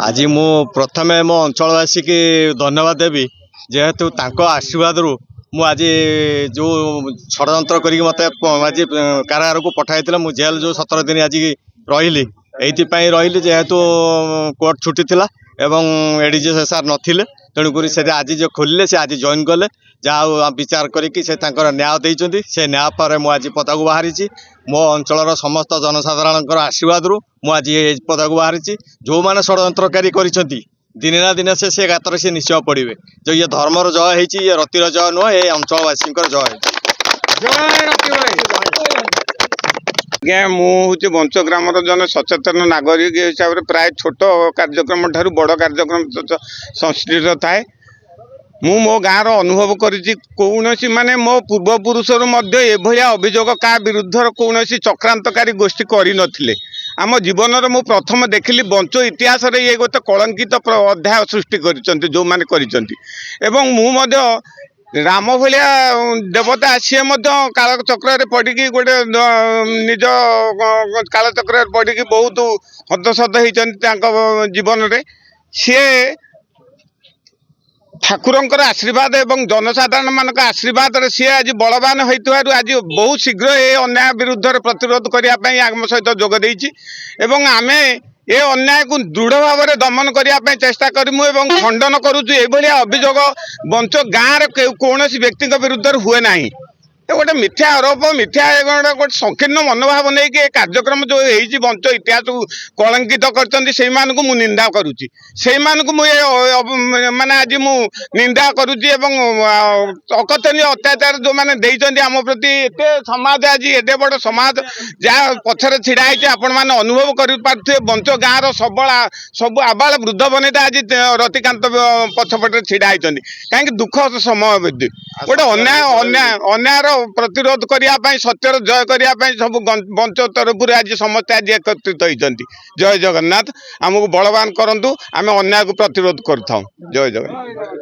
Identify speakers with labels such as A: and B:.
A: आज मु प्रथमे मो अंचलवासी की धन्यवाद देवी जेहेतु तांको आशीर्वाद रु मु आज जो षड्यंत्र करी मत आज कारागार को पठाई मु जेल जो 17 दिन आज रही रही जेहेतु कोर्ट छुट्टी थिला एवं एडीजी सार नथिले तेणुक से आज जो खोलिले से आज जॉइन कले जहाँ विचार करिकी से न्याय देइचंती से न्याय पर मु आज पदा को बाहरी मो अंचल समस्त जनसाधारण आशीर्वाद रु मु आज ये पदा को बाहरी जो मैंने षड्यंत्रकारी करिसंती दिने ना दिने से गातर से निश्चय पड़े जो ये धर्मर जय है ये रतिर जय नुह ये अंचलवासी जय
B: आज्ञा मुझे बंच ग्राम जन सचेतन नागरिक हिसाब से प्राय छोट कार्यक्रम ठारू बड़ कार्यक्रम संश्लिष्ट थाए मु मो गाँव अनुभव कौन माने मो पूर्वपुरुष एभलिया अभियोग क्या विरुद्ध कौन चक्रांतकारी गोष्ठी कर नथिले आम जीवन मु प्रथम देखिली बंच इतिहास रे ये गोटे कलंकित अध्याय सृष्टि कर जो मैंने करिसेंती राम भाया देवता सी कालचक्र पड़ी गोटे निज कालचक्र पड़ी बहुत हतसत होती जीवन में सी ठाकुरंकर आशीर्वाद एवं जनसाधारण मान आशीर्वाद सी आज बलवान होइतु आज बहुत शीघ्र ये अन्याय विरुद्ध प्रतिरोध करने आम सहित जोगदे आमे ये अन्याय को दृढ़ भाव में दमन करने चेष्टा करूँ और खंडन करुँ अभियोग बंच गाँव कौन व्यक्ति विरुद्ध हुए ना गोटे मिथ्या आरोप मिथ्या गोटे संकीर्ण मनोभाव नहीं कि कार्यक्रम जो है बंच इतिहास कलंकित कर निंदा करुच्ची माने आज मु निंदा करुच्ची अकथनीय अत्याचार जो मैंने देइचंती आम प्रति एते समाज आज एते बड़ समाज जहाँ पछरे छिड़ा है आपण मैंने अनुभव कर बंच गाँव सब आबाल वृद्ध बनिता आज रतिकांत पछपटे छिड़ा होती कहीं दुख समय गोटे अन्याय प्रतिरोध करने सत्यर जय करने सब बंच तरफ आज समस्त आज एकत्रित होती जय जगन्नाथ आमको बलवान करूँ आम अन्याय को प्रतिरोध कर जय जगन्नाथ।